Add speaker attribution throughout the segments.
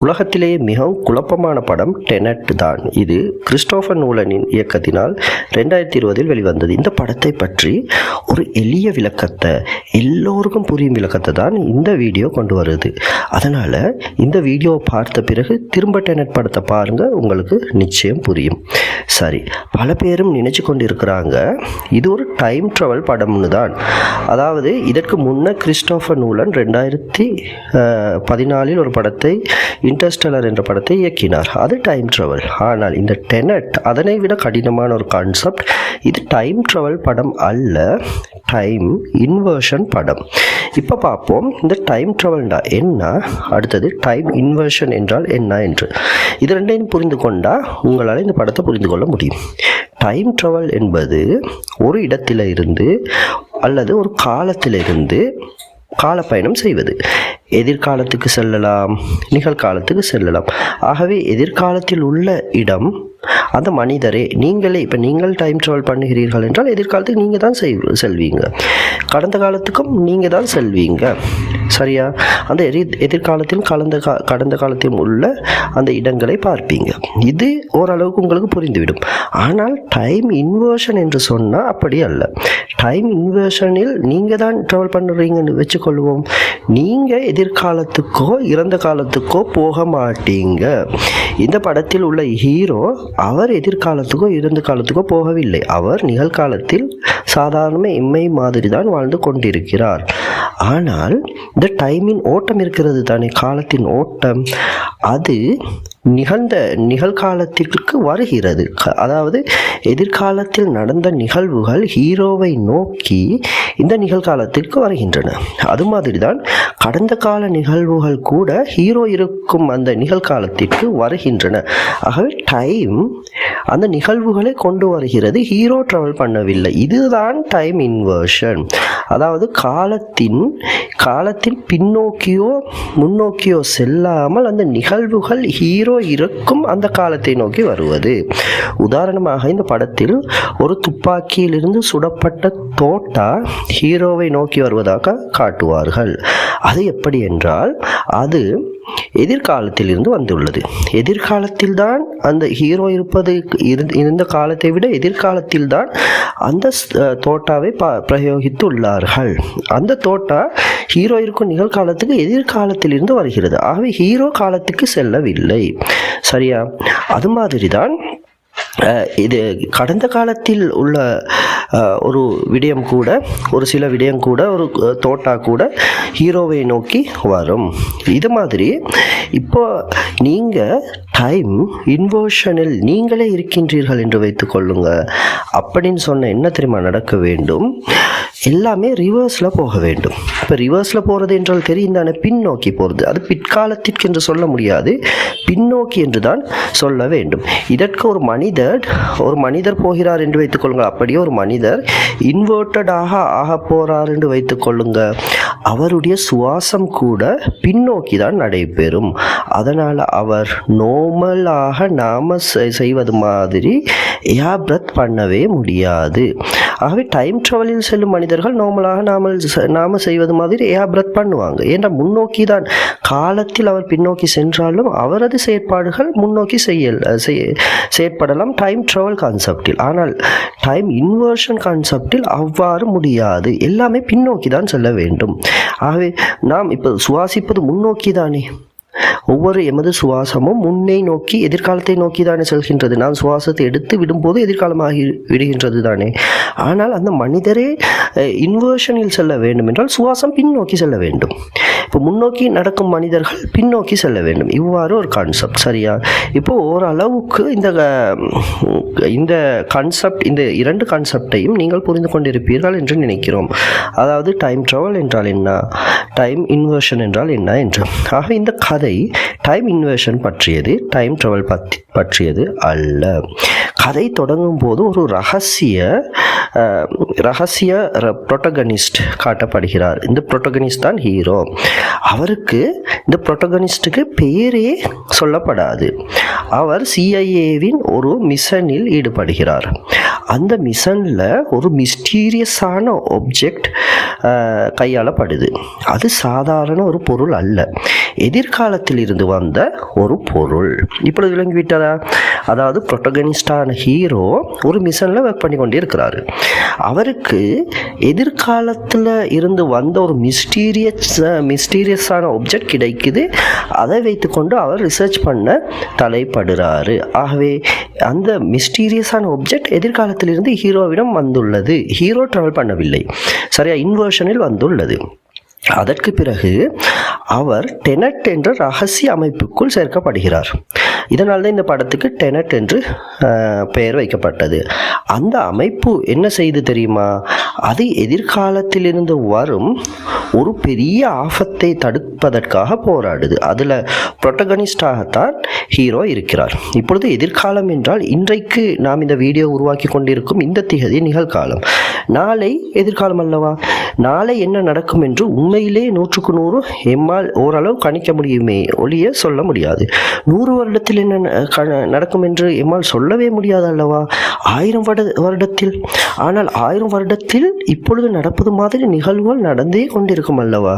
Speaker 1: உலகத்திலேயே மிகவும் குழப்பமான படம் டெனட் தான். இது கிறிஸ்டோபர் நோலனின் இயக்கத்தினால் 2020 வெளிவந்தது. இந்த படத்தை பற்றி ஒரு எளிய விளக்கத்தை, எல்லோருக்கும் புரியும் விளக்கத்தை தான் இந்த வீடியோ கொண்டு வருது. அதனால் இந்த வீடியோவை பார்த்த பிறகு திரும்ப டெனட் படத்தை பாருங்கள், உங்களுக்கு நிச்சயம் புரியும். சரி, பல பேரும் நினச்சி கொண்டு இருக்கிறாங்க இது ஒரு டைம் ட்ராவல் படம்னு தான். அதாவது இதற்கு முன்ன கிறிஸ்டோபர் நோலன் 2014 ஒரு படத்தை இன்டர்ஸ்டெல்லர் என்ற படத்தை இயக்கினார். அது டைம் ட்ராவல். ஆனால் இந்த டெனட் அதனை விட கடினமான ஒரு கான்செப்ட். இது டைம் ட்ராவல் படம் அல்ல, டைம் இன்வர்ஷன் படம். இப்போ பார்ப்போம் இந்த டைம் ட்ராவல்னா என்ன, அடுத்தது டைம் இன்வர்ஷன் என்றால் என்ன என்று. இது ரெண்டையும் புரிந்து கொண்டால் உங்களால் இந்த படத்தை புரிந்து கொள்ள முடியும். டைம் ட்ராவல் என்பது ஒரு இடத்திலிருந்து அல்லது ஒரு காலத்திலிருந்து காலப்பயணம் செய்வது. எதிர்காலத்துக்கு செல்லலாம், நிகழ்காலத்துக்கு செல்லலாம். ஆகவே எதிர்காலத்தில் உள்ள இடம் அந்த மனிதரே, நீங்களே. இப்போ நீங்கள் டைம் ட்ராவல் பண்ணுகிறீர்கள் என்றால் எதிர்காலத்துக்கு நீங்கள் தான் செல்வீங்க, கடந்த காலத்துக்கும் நீங்கள் தான் செல்வீங்க. சரியா? அந்த எதிர்காலத்திலும் கடந்த காலத்திலும் உள்ள அந்த இடங்களை பார்ப்பீங்க. இது ஓரளவுக்கு உங்களுக்கு புரிந்துவிடும். ஆனால் டைம் இன்வர்ஷன் என்று சொன்னால் அப்படி அல்ல. டைம் இன்வர்ஷனில் நீங்கள் தான் ட்ராவல் பண்ணுறீங்கன்னு வச்சுக்கொள்வோம். நீங்கள் எதிர்காலத்துக்கோ இறந்த காலத்துக்கோ போக மாட்டீங்க. இந்த படத்தில் உள்ள ஹீரோ அவர் எதிர்காலத்துக்கோ இறந்த காலத்துக்கோ போகவில்லை. அவர் நிகழ்காலத்தில் சாதாரண எம்ஐ மாதிரி தான் வாழ்ந்து கொண்டிருக்கிறார். ஆனால் இந்த டைமின் ஓட்டம் இருக்கிறது தானே, காலத்தின் ஓட்டம், அது நிகழ்காலத்திற்கு வருகிறது. அதாவது எதிர்காலத்தில் நடந்த நிகழ்வுகள் ஹீரோவை நோக்கி இந்த நிகழ்காலத்திற்கு வருகின்றன. அது மாதிரி தான் கடந்த கால நிகழ்வுகள் கூட ஹீரோ இருக்கும் அந்த நிகழ்காலத்திற்கு வருகின்றன. ஆகவே டைம் அந்த நிகழ்வுகளை கொண்டு வருகிறது, ஹீரோ ட்ராவல் பண்ணவில்லை. இதுதான் டைம் இன்வர்ஷன். அதாவது காலத்தின் பின்னோக்கியோ முன்னோக்கியோ செல்லாமல் அந்த நிகழ்வுகள் ஹீரோ இருக்கும் அந்த காலத்தை நோக்கி வருவது. உதாரணமாக இந்த படத்தில் ஒரு துப்பாக்கியிலிருந்து சுடப்பட்ட தோட்டா ஹீரோவை நோக்கி வருவதாக காட்டுவார்கள். அது எப்படி என்றால் அது எதிர்காலத்தில் இருந்து வந்துள்ளது. எதிர்காலத்தில் தான் அந்த ஹீரோ இருந்த காலத்தை விட எதிர்காலத்தில் தான் அந்த தோட்டாவை பிரயோகித்து உள்ளார்கள். அந்த தோட்டா ஹீரோ இருக்கும் நிகழ்காலத்துக்கு எதிர்காலத்தில் இருந்து வருகிறது. ஆகவே ஹீரோ காலத்துக்கு செல்லவில்லை. சரியா? அது மாதிரி தான் இது கடந்த காலத்தில் உள்ள ஒரு விடயம் கூட, ஒரு சில விடயம் கூட, ஒரு தோட்டா கூட ஹீரோவை நோக்கி வரும். இது மாதிரி இப்போ நீங்கள் டைம் இன்வர்ஷனில் நீங்களே இருக்கின்றீர்கள் என்று வைத்துக் கொள்ளுங்க. அப்படின்னு சொன்ன என்ன தெரியுமா நடக்க வேண்டும்? எல்லாமே ரிவர்ஸில் போக வேண்டும். இப்போ ரிவர்ஸில் போகிறது என்றால் தெரியும் தானே, பின்னோக்கி போகிறது. அது பிற்காலத்திற்கு என்று சொல்ல முடியாது, பின்னோக்கி என்று தான் சொல்ல வேண்டும். இதற்கு ஒரு மனிதர் போகிறார் என்று வைத்துக்கொள்ளுங்கள். அப்படியே ஒரு மனிதர் இன்வெர்ட்டடாக ஆக போகிறார் என்று வைத்துக்கொள்ளுங்க. அவருடைய சுவாசம் கூட பின்னோக்கி தான் நடைபெறும். அதனால் அவர் நார்மலாக நாம் செய்வது மாதிரி ஏர் பிரத் பண்ணவே முடியாது. ஆகவே டைம் ட்ராவலில் செல்லும் மனிதர்கள் நார்மலாக நாம் செய்வது மாதிரி ஏர் பிரத் பண்ணுவாங்க. ஏன்னா முன்னோக்கி தான். காலத்தில் அவர் பின்னோக்கி சென்றாலும் அவரது செயற்பாடுகள் முன்னோக்கி செயற்படலாம் டைம் ட்ராவல் கான்செப்டில். ஆனால் டைம் இன்வர்ஷன் கான்செப்டில் அவ்வாறு முடியாது. எல்லாமே பின்னோக்கி தான் செல்ல வேண்டும். ஆகவே நாம் இப்போ சுவாசிப்பது முன்னோக்கி தானே. ஒவ்வொரு எமது சுவாசமும் முன்னே நோக்கி எதிர்காலத்தை நோக்கி தானே செல்கின்றது. நாம் சுவாசத்தை எடுத்து விடும்போது எதிர்காலமாகி விடுகின்றது தானே. ஆனால் அந்த மனிதரே இன்வர்ஷனில் செல்ல வேண்டும் என்றால் சுவாசம் பின்னோக்கி செல்ல வேண்டும். இப்போ முன்னோக்கி நடக்கும் மனிதர்கள் பின்னோக்கி செல்ல வேண்டும். இவ்வாறு ஒரு கான்செப்ட். சரியா? இப்போ ஓரளவுக்கு இந்த கான்செப்ட், இந்த இரண்டு கான்செப்டையும் நீங்கள் புரிந்து கொண்டிருப்பீர்கள் என்று நினைக்கிறோம். அதாவது டைம் ட்ராவல் என்றால் என்ன, டைம் இன்வர்ஷன் என்றால் என்ன என்று. ஆக இந்த கதை டைம் இன்வர்ஷன் பற்றியது, டைம் ட்ராவல் பற்றியது அல்ல. கதை தொடங்கும் போது ஒரு ரகசிய புரோட்டகனிஸ்ட் காட்டப்படுகிறார். இந்த புரோட்டகனிஸ்ட் தான் ஹீரோ. அவருக்கு, இந்த புரோட்டகனிஸ்டுக்கு பேரே சொல்லப்படாது. அவர் சிஐஏவின் ஒரு மிஷனில் ஈடுபடுகிறார். அந்த மிஷனில் ஒரு மிஸ்டீரியஸான ஆப்ஜெக்ட் கையாளப்படுது. அது சாதாரண ஒரு பொருள் அல்ல. எதிர்காலத்தில் இருந்து வந்த ஒரு பொருள். இப்பொழுது விளங்கிவிட்டதா? அதாவது புரோட்டகனிஸ்டான ஹீரோ ஒரு மிஷனில் ஒர்க் பண்ணி கொண்டே இருக்கிறாரு. அவருக்கு எதிர்காலத்தில் இருந்து வந்த ஒரு மிஸ்டீரியஸான ஆப்ஜெக்ட் கிடைக்குது. அதை வைத்துக்கொண்டு அவர் ரிசர்ச் பண்ண தலைப்படுறாரு. ஆகவே அந்த மிஸ்டீரியஸான ஆப்ஜெக்ட் எதிர்காலத்திலிருந்து ஹீரோவிடம் வந்துள்ளது. ஹீரோ ட்ராவல் பண்ணவில்லை, சரியா, இன்வர்ஷனில் வந்துள்ளது. அதற்கு பிறகு அவர் டெனட் என்ற ரகசிய அமைப்புக்குள் சேர்க்கப்படுகிறார். இதனால் தான் இந்த படத்துக்கு டெனட் என்று பெயர் வைக்கப்பட்டது. அந்த அமைப்பு என்ன செய்து தெரியுமா? அது எதிர்காலத்திலிருந்து வரும் ஒரு பெரிய ஆபத்தை தடுப்பதற்காக போராடுது. அதில் புரோட்டகனிஸ்டாகத்தான் ஹீரோ இருக்கிறார். இப்பொழுது எதிர்காலம் என்றால் இன்றைக்கு நாம் இந்த வீடியோ உருவாக்கி கொண்டிருக்கும் இந்த திகதி நிகழ்காலம். நாளை எதிர்காலம் அல்லவா? நாளை என்ன நடக்கும் என்று உண்மையிலே 100க்கு 100 எம்மால் ஓரளவு கணிக்க முடியுமே ஒழிய சொல்ல முடியாது. 100 வருடத்தில் என்ன நடக்கும் என்று எம்மால் சொல்லவே முடியாது அல்லவா? 1000 வருடத்தில். ஆனால் 1000 வருடத்தில் இப்பொழுது நடப்பது மாதிரி நிகழ்வுகள் நடந்தே கொண்டிருக்கும் அல்லவா?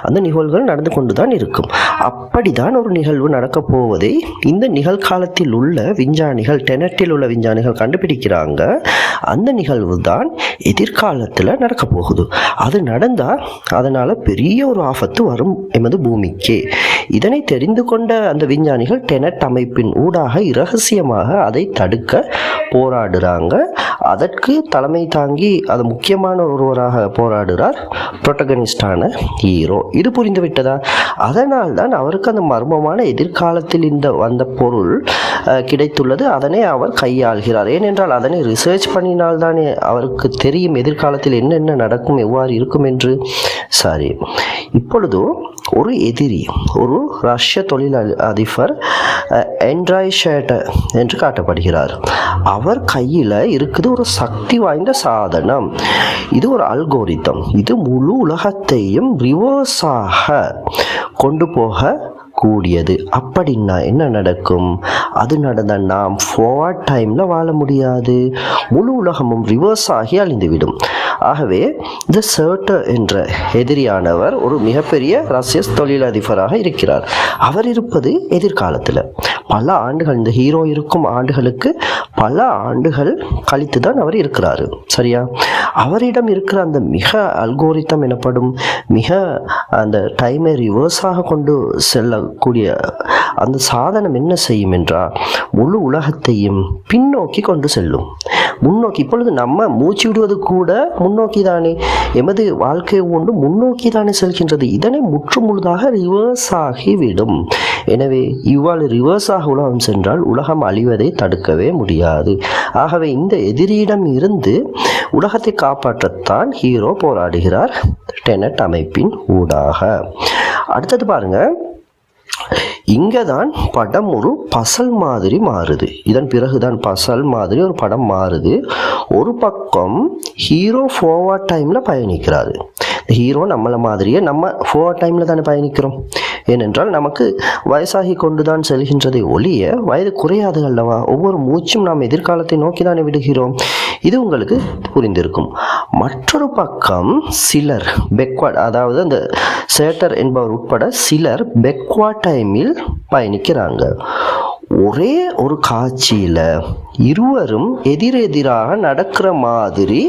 Speaker 1: அந்த நிகழ்வுகள் நடந்து கொண்டுதான் இருக்கும். அப்படிதான் ஒரு நிகழ்வு நடக்கப் போவதை இந்த நிகழ்காலத்தில் உள்ள விஞ்ஞானிகள், டெனட்டில் உள்ள விஞ்ஞானிகள் கண்டுபிடிக்கிறாங்க. அந்த நிகழ்வு தான் எதிர்காலத்தில் நடக்க போகுது. அது நடந்தால் அதனால் பெரிய ஒரு ஆபத்து வரும் எமது பூமிக்கு. இதனை தெரிந்து கொண்ட அந்த விஞ்ஞானிகள் டெனட் அமைப்பின் ஊடாக இரகசியமாக அதை தடுக்க போராடுறாங்க. அதற்கு தலைமை தாங்கி அது முக்கியமான ஒருவராக போராடுறார் புரோட்டகனிஸ்டான ஹீரோ. இது புரிந்து விட்டதா? அதனால் தான் அவருக்கு அந்த மர்மமான எதிர்காலத்தில் இந்த வந்த பொருள் கிடைத்துள்ளது. அதனை அவர் கையாள்கிறார். ஏனென்றால் அதனை ரிசர்ச் பண்ணினால்தானே அவருக்கு தெரியும் எதிர்காலத்தில் என்னென்ன நடக்கும், எவ்வாறு இருக்கும் என்று. சரி, இப்பொழுது ஒரு எதிரி, ஒரு ரஷ்ய தொழில் அதிபர் எண்ட்ராய் ஷேட்டர் என்று காட்டப்படுகிறார். அவர் கையில் இருக்குது ஒரு சக்தி வாய்ந்த சாதனம். இது ஒரு அல்கோரிதம். இது முழு உலகத்தையும் ரிவர்ஸாக கொண்டு போக கூடியது. அப்படின்னா என்ன நடக்கும்? அது நடந்தால் நாம் ஃபார்வர்ட் டைமில் வாழ முடியாது. முழு உலகமும் ரிவர்ஸ் ஆகி அழிந்துவிடும். ஆகவே தி ஷேட்டர் என்ற எதிரியானவர் ஒரு மிகப்பெரிய ரஷ்ய தொழிலதிபராக இருக்கிறார். அவர் இருப்பது எதிர்காலத்தில். பல ஆண்டுகள், இந்த ஹீரோ இருக்கும் ஆண்டுகளுக்கு பல ஆண்டுகள் கழித்து தான் அவர் இருக்கிறாரு, சரியா? அவரிடம் இருக்கிற அந்த மிக அல்கோரிதம் எனப்படும் மிக அந்த டைமை ரிவர்ஸாக கொண்டு செல்லக்கூடிய அந்த சாதனம் என்ன செய்யும் என்றால் முழு உலகத்தையும் பின்னோக்கி கொண்டு செல்லும். முன்னோக்கி. இப்பொழுது நம்ம மூச்சு விடுவது கூட முன்னோக்கி தானே. எமது வாழ்க்கை ஒன்று முன்னோக்கி தானே செல்கின்றது. இதனை முற்று முழுதாக ரிவர்ஸ் ஆகிவிடும். எனவே இவ்வாறு ரிவர்ஸாக உலகம் சென்றால் உலகம் அழிவதை தடுக்கவே முடியாது. ஆகவே இந்த எதிரியிடம் இருந்து உலகத்தை காப்பாற்றத்தான் ஹீரோ போராடுகிறார் டெனட் அமைப்பின் ஊடாக. அடுத்தது பாருங்க, இங்கதான் படம் ஒரு பசல் மாதிரி மாறுது. இதன் பிறகுதான் பசல் மாதிரி ஒரு படம் மாறுது. ஒரு பக்கம் ஹீரோ ஃபார்வர்ட் டைம்ல பயணிக்கிறாரு. ஹீரோ நம்மள மாதிரியே நம்ம ஃபார்வர்ட் டைம்ல தானே பயணிக்கிறோம். ஏனென்றால் நமக்கு வயசாகி கொண்டுதான் செல்கின்றதை ஒழிய வயது குறையாது அல்லவா? ஒவ்வொரு மூச்சும் நாம் எதிர்காலத்தை நோக்கி தானே விடுகிறோம். இது உங்களுக்கு புரிந்திருக்கும். மற்றொரு பக்கம் சிலர் பெக்வார்ட், அதாவது அந்த சேட்டர் என்பவர் உட்பட சிலர் பெக்வார்ட் டைமில் பயணிக்கிறாங்க. ஒரே ஒரு காட்சியில் இருவரும் எதிரெதிராக நடக்கிற மாதிரி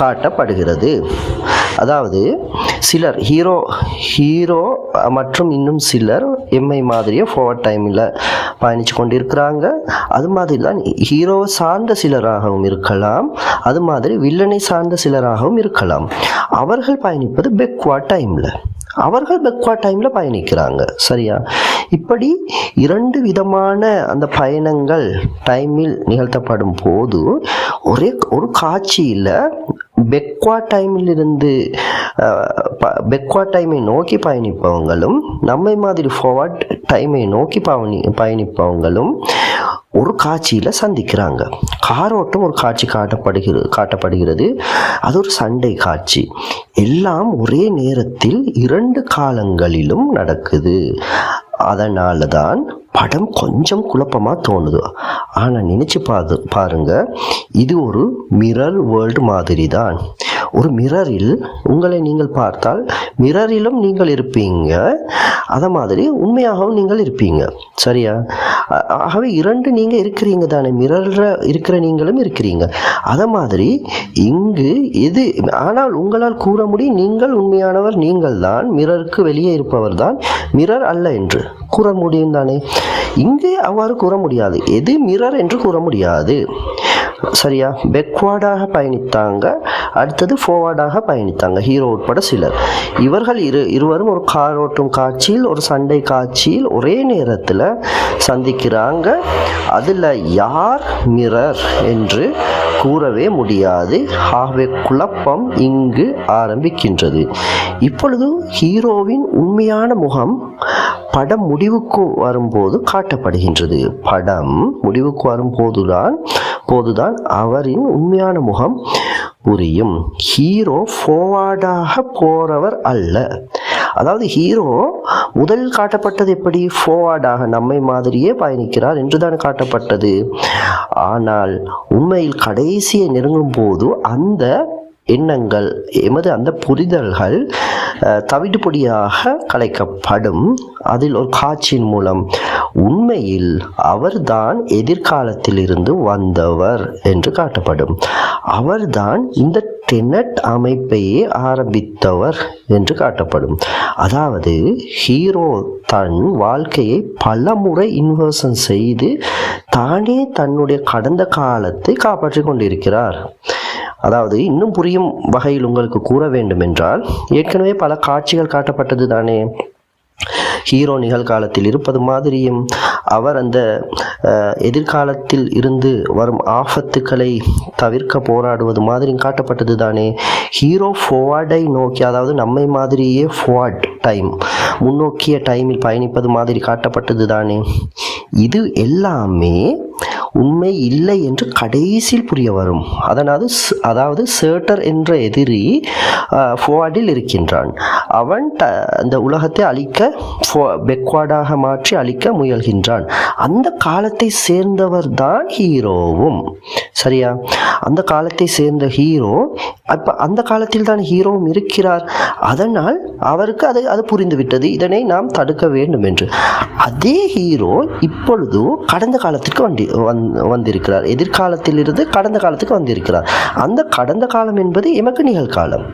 Speaker 1: காட்டப்படுகிறது. அதாவது சிலர் ஹீரோ மற்றும் இன்னும் சிலர் எம்ஐ மாதிரியே ஃபார்வர்ட் டைமில் பயணித்து கொண்டிருக்கிறாங்க. அது மாதிரி தான் ஹீரோ சார்ந்த சிலராகவும் இருக்கலாம், அது மாதிரி வில்லனை சார்ந்த சிலராகவும் இருக்கலாம். அவர்கள் பயணிப்பது பெக்வார்ட் டைமில் பயணிக்கிறாங்க, சரியா? இப்படி இரண்டு விதமான அந்த பயணங்கள் டைமில் நிகழ்த்தப்படும் போது ஒரு காட்சியில் பெக்வார்ட் டைமை நோக்கி பயணிப்பவங்களும் நம்மை மாதிரி ஃபார்வர்ட் டைமை நோக்கி பயணிப்பவங்களும் ஒரு காட்சியில் சந்திக்கிறாங்க. காரோட்டம் ஒரு காட்சி காட்டப்படுகிறது. அது ஒரு சண்டை காட்சி. எல்லாம் ஒரே நேரத்தில் இரண்டு காலங்களிலும் நடக்குது. அதனால தான் படம் கொஞ்சம் குழப்பமாக தோணுது. ஆனால் நினச்சி பாருங்க, இது ஒரு மிரர் வேர்ல்டு மாதிரி தான். ஒரு மிரரில் உங்களை நீங்கள் பார்த்தால் மிரரிலும் நீங்கள் இருப்பீங்க, அதை மாதிரி உண்மையாகவும் நீங்கள் இருப்பீங்க. சரியா? ஆகவே இரண்டு நீங்கள் இருக்கிறீங்க தானே, மிரரில் இருக்கிற நீங்களும் இருக்கிறீங்க. அதை மாதிரி இங்கு எது ஆனால் உங்களால் கூற முடியும் நீங்கள் உண்மையானவர் நீங்கள் தான், மிரருக்கு வெளியே இருப்பவர் தான் மிரர் அல்ல என்று கூற முடியும் தானே. இங்கே அவ்வாறு கூற முடியாது. எது மிரர் என்று கூற முடியாது. சரியா? பேக்வார்டாக பயணித்தாங்க, அடுத்தது ஃபார்வர்டாக பயணித்தாங்க, ஹீரோ உட்பட சிலர். இவர்கள் இருவரும் ஒரு கார் ஓட்டும் காட்சியில், ஒரு சண்டை காட்சியில் ஒரே நேரத்தில் சந்திக்கிறாங்க. அதில் யார் மிரர் என்று கூறவே முடியாது. ஆகவே குழப்பம் இங்கு ஆரம்பிக்கின்றது. இப்பொழுது ஹீரோவின் உண்மையான முகம் படம் முடிவுக்கு வரும்போது காட்டப்படுகின்றது. படம் முடிவுக்கு வரும் போதுதான் அவரின் உண்மையான முகம் புரியும். ஹீரோ ஃபார்வர்டாக போறவர் அல்ல. அதாவது ஹீரோ முதலில் காட்டப்பட்டது எப்படி? ஃபார்வர்டாக நம்மை மாதிரியே பயணிக்கிறார் என்றுதான் காட்டப்பட்டது. ஆனால் உண்மையில் கடைசியை நெருங்கும் போது அந்த எண்ணங்கள் எமது அந்த புரிதல்கள் தவிடுபொடியாக கலைக்கப்படும். அதில் ஒரு காட்சியின் மூலம் உண்மையில் அவர்தான் எதிர்காலத்தில் இருந்து வந்தவர் என்று காட்டப்படும். அவர்தான் இந்த டெனட் அமைப்பையே ஆரம்பித்தவர் என்று காட்டப்படும். அதாவது ஹீரோ தன் வாழ்க்கையை பல முறை இன்வர்ஷன் செய்து தானே தன்னுடைய கடந்த காலத்தை காப்பாற்றி கொண்டிருக்கிறார். அதாவது இன்னும் புரியும் வகையில் உங்களுக்கு கூற வேண்டும் என்றால், ஏற்கனவே பல காட்சிகள் காட்டப்பட்டது தானே. ஹீரோ நிகழ்காலத்தில் இருப்பது மாதிரியும் அவர் அந்த எதிர்காலத்தில் இருந்து வரும் ஆபத்துக்களை தவிர்க்க போராடுவது மாதிரியும் காட்டப்பட்டது தானே. ஹீரோ ஃபார்வர்டை நோக்கி, அதாவது நம்மை மாதிரியே ஃபார்வர்ட் டைம், முன்னோக்கிய டைமில் பயணிப்பது மாதிரி காட்டப்பட்டது தானே. இது எல்லாமே உண்மை இல்லை என்று கடைசியில் புரிய வரும். அதாவது சேட்டர் என்ற எதிரி ஃபார்வர்டில் இருக்கின்றான். அவன் அந்த உலகத்தை அழிக்க, பேக்வார்டாக மாற்றி அழிக்க முயல்கின்றான். அந்த காலத்தை சேர்ந்தவர் தான் ஹீரோவும். சரியா? அந்த காலத்தை சேர்ந்த ஹீரோ அப்ப அந்த காலத்தில் தான் ஹீரோவும் இருக்கிறார். அதனால் அவருக்கு அது புரிந்துவிட்டது, இதனை நாம் தடுக்க வேண்டும் என்று. அதே ஹீரோ இப்பொழுது கடந்த காலத்திற்கு வந்திருக்கிறார். எதிர்காலத்திலிருந்து கடந்த காலத்துக்கு வந்திருக்கிறார். அந்த கடந்த காலம் என்பது எமக்கு நிகழ்காலம்.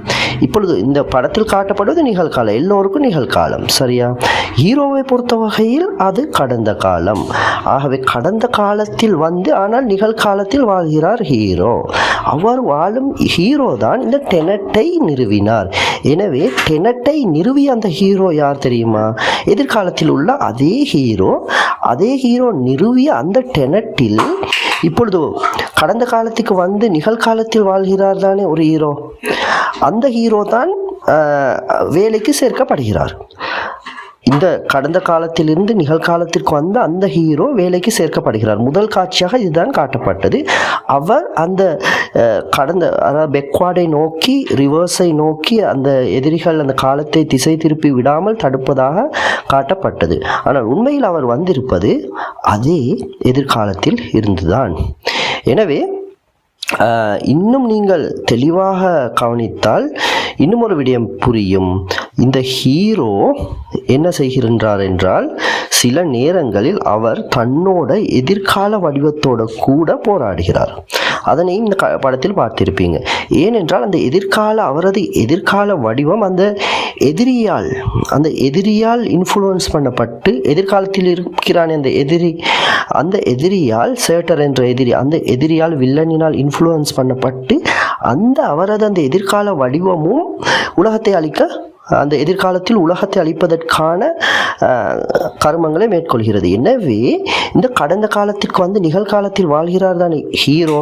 Speaker 1: இப்பொழுது இந்த படத்தில் காட்டப்படுவது நிகழ்காலம், எல்லோருக்கும் நிகழ்காலம். சரியா? ஹீரோவை பொறுத்த வகையில் அது கடந்த காலம். ஆகவே கடந்த காலத்தில் வந்து ஆனால் நிகழ்காலத்தில் வாழ்கிறார் ஹீரோ. அவர் வாழும் ஹீரோ தான் இந்த டெனட்டை நிறுவினார். எனவே டெனட்டை நிறுவிய அந்த ஹீரோ யார் தெரியுமா? எதிர்காலத்தில் உள்ள அதே ஹீரோ. அதே ஹீரோ நிறுவிய அந்த டெனட்டில் இப்பொழுது கடந்த காலத்துக்கு வந்து நிகழ்காலத்தில் வாழ்கிறார் தானே ஒரு ஹீரோ. அந்த ஹீரோ தான் வேலைக்கு சேர்க்கப்படுகிறார். இந்த கடந்த காலத்திலிருந்து நிகழ்காலத்திற்கு வந்த அந்த ஹீரோ வேலைக்கு சேர்க்கப்படுகிறார். முதல் காட்சியாக இதுதான் காட்டப்பட்டது. அவர் அந்த அதாவது பேக்வார்டை நோக்கி, ரிவர்ஸை நோக்கி அந்த எதிரிகள் அந்த காலத்தை திசை திருப்பி விடாமல் தடுப்பதாக காட்டப்பட்டது. ஆனால் உண்மையில் அவர் வந்திருப்பது அதே எதிர்காலத்தில் இருந்துதான். எனவே இன்னும் நீங்கள் தெளிவாக கவனித்தால் இன்னும் ஒரு விடயம் புரியும். இந்த ஹீரோ என்ன செய்கின்றார் என்றால், சில நேரங்களில் அவர் தன்னோட எதிர்கால வடிவத்தோட கூட போராடுகிறார். அதனை இந்த படத்தில் பார்த்திருப்பீங்க. ஏனென்றால் அந்த அவரது எதிர்கால வடிவம் அந்த எதிரியால் இன்ஃப்ளூயன்ஸ் பண்ணப்பட்டு, எதிர்காலத்தில் இருக்கிறான் அந்த எதிரியால், சேட்டர் என்ற அந்த எதிரியால், வில்லனினால் இன்ஃப்ளூயன்ஸ் பண்ணப்பட்டு அவரது அந்த எதிர்கால வடிவமும் உலகத்தை அழிக்க, அந்த எதிர்காலத்தில் உலகத்தை அழிப்பதற்கான கர்மங்களை மேற்கொள்கிறது. எனவே இந்த கடந்த காலத்திற்கு வந்து நிகழ்காலத்தில் வாழ்கிறார் தானே ஹீரோ.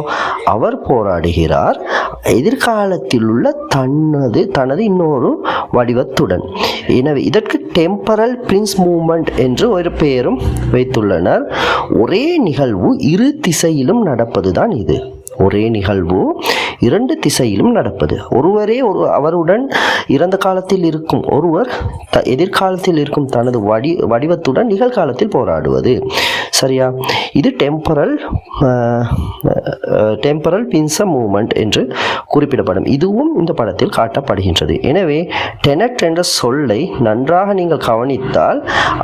Speaker 1: அவர் போராடுகிறார் எதிர்காலத்தில் உள்ள தனது இன்னொரு வடிவத்துடன். எனவே இதற்கு டெம்பரல் பிரின்ஸ் மூவ்மெண்ட் என்று ஒரு பெயரும் வைத்துள்ளனர். ஒரே நிகழ்வு இரு திசையிலும் நடப்பதுதான் இது. ஒரே நிகழ்வு இரண்டு திசையிலும் நடப்பது. ஒருவரே அவருடன் இறந்த காலத்தில் இருக்கும் ஒருவர் எதிர்காலத்தில் இருக்கும் தனது வடிவத்துடன் நிகழ்காலத்தில் போராடுவது. சரியா? இது டெம்பரல் பின்சம் மூவ்மெண்ட் என்று குறிப்பிடப்படும். இதுவும் இந்த படத்தில் காட்டப்படுகின்றது. எனவே டெனட் என்ற சொல்லை நன்றாக நீங்கள் கவனித்தால்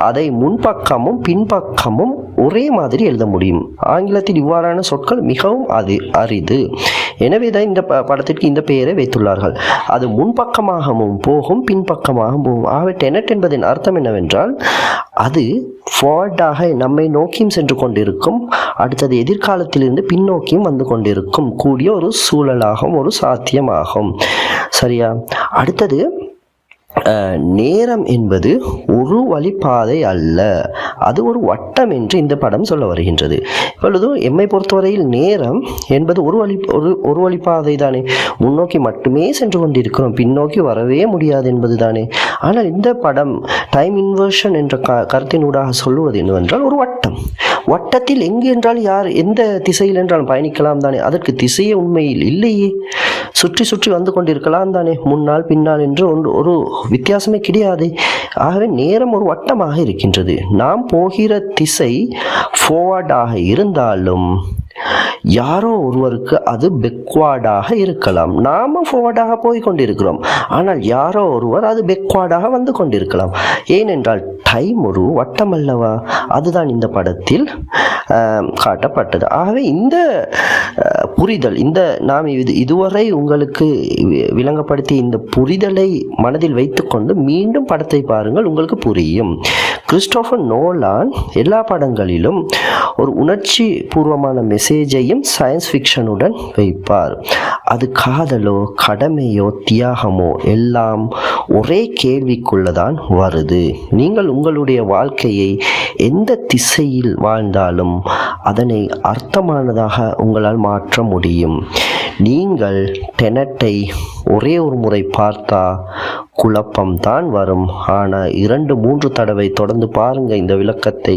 Speaker 1: அதை முன்பக்கமும் பின்பக்கமும் ஒரே மாதிரி எழுத முடியும். ஆங்கிலத்தில் இவ்வாறான சொற்கள் மிகவும் அரிது. எனவே தான் இந்த படத்திற்கு இந்த பெயரை வைத்துள்ளார்கள். அது முன்பக்கமாகவும் போகும், பின்பக்கமாகவும் போகும். ஆகவே டெனட் என்பதன் அர்த்தம் என்னவென்றால் அது ஃபார்வர்டாக நம்மை நோக்கியும் சென்று கொண்டிருக்கும், அடுத்தது எதிர்காலத்திலிருந்து பின்னோக்கியும் வந்து கொண்டிருக்கும் கூடிய ஒரு சூழலாகும், ஒரு சாத்தியமாகும். சரியா? அடுத்தது நேரம் என்பது ஒரு வழிப்பாதை அல்ல, அது ஒரு வட்டம் என்று இந்த படம் சொல்ல வருகின்றது. இப்பொழுது எம்மை பொறுத்தவரையில் நேரம் என்பது ஒரு வழிப்பாதை தானே. முன்னோக்கி மட்டுமே சென்று கொண்டிருக்கிறோம், பின்னோக்கி வரவே முடியாது என்பது தானே. ஆனால் இந்த படம் டைம் இன்வர்ஷன் என்ற கருத்தினூடாக சொல்லுவது என்னவென்றால் ஒரு வட்டம். வட்டத்தில் எங்கு என்றால் யார் எந்த திசையில் என்றால் பயணிக்கலாம் தானே. அதற்கு திசையே உண்மையில் இல்லையே, சுற்றி சுற்றி வந்து கொண்டிருக்கலாம் தானே, முன்னால் பின்னால் என்று ஒரு வித்தியாசமே கிடையாது. ஆகவே நேரம் ஒரு வட்டமாக இருக்கின்றது. நாம் போகிற திசை ஃபார்வர்டாக இருந்தாலும் யாரோ ஒருவருக்கு அது பெக்வார்டாக இருக்கலாம். நாம ஃபார்வர்டாக போய் கொண்டிருக்கிறோம், ஆனால் யாரோ ஒருவர் அது பெக்வார்டாக வந்து கொண்டிருக்கலாம். ஏனென்றால் டைம் ஒரு வட்டம் அல்லவா. அதுதான் இந்த படத்தில் காட்டப்பட்டது. ஆகவே இந்த புரிதல், நாம் இதுவரை உங்களுக்கு விளங்கப்படுத்தி இந்த புரிதலை மனதில் வைத்துக்கொண்டு மீண்டும் படத்தை பாருங்கள், உங்களுக்கு புரியும். கிறிஸ்டோபர் நோலான் எல்லா படங்களிலும் ஒரு உணர்ச்சி பூர்வமான மெசேஜையும் சயின்ஸ் ஃபிக்ஷனுடன் வைப்பார். அது காதலோ கடமையோ தியாகமோ எல்லாம் ஒரே கேள்விக்குள்ளதான் வருது. நீங்கள் உங்களுடைய வாழ்க்கையை எந்த திசையில் வாழ்ந்தாலும் அதனை அர்த்தமானதாக உங்களால் மாற்ற முடியும். நீங்கள் டெனட்டை ஒரே ஒரு முறை பார்த்தா குழப்பம்தான் வரும். ஆனால் 2-3 தடவை தொடர்ந்து பாருங்க, இந்த விளக்கத்தை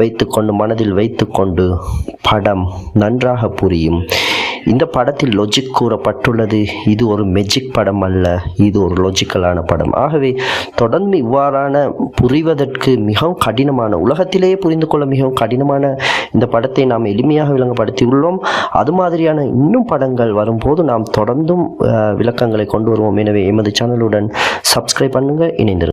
Speaker 1: வைத்துக்கொண்டு மனதில் வைத்துக்கொண்டு படம் நன்றாக புரியும். இந்த படத்தில் லாஜிக் கூறப்பட்டுள்ளது. இது ஒரு மெஜிக் படம் அல்ல, இது ஒரு லாஜிக்கலான படம். ஆகவே தொடர்ந்து இவ்வாறான புரிவதற்கு மிகவும் கடினமான, உலகத்திலேயே புரிந்து கொள்ள மிகவும் கடினமான இந்த படத்தை நாம் எளிமையாக விளங்கப்படுத்தி உள்ளோம். அது மாதிரியான இன்னும் படங்கள் வரும்போது நாம் தொடர்ந்தும் விளக்கங்களை கொண்டு வருவோம். எனவே எமது சேனலுடன் சப்ஸ்கிரைப் பண்ணுங்க, இணைந்திருங்க.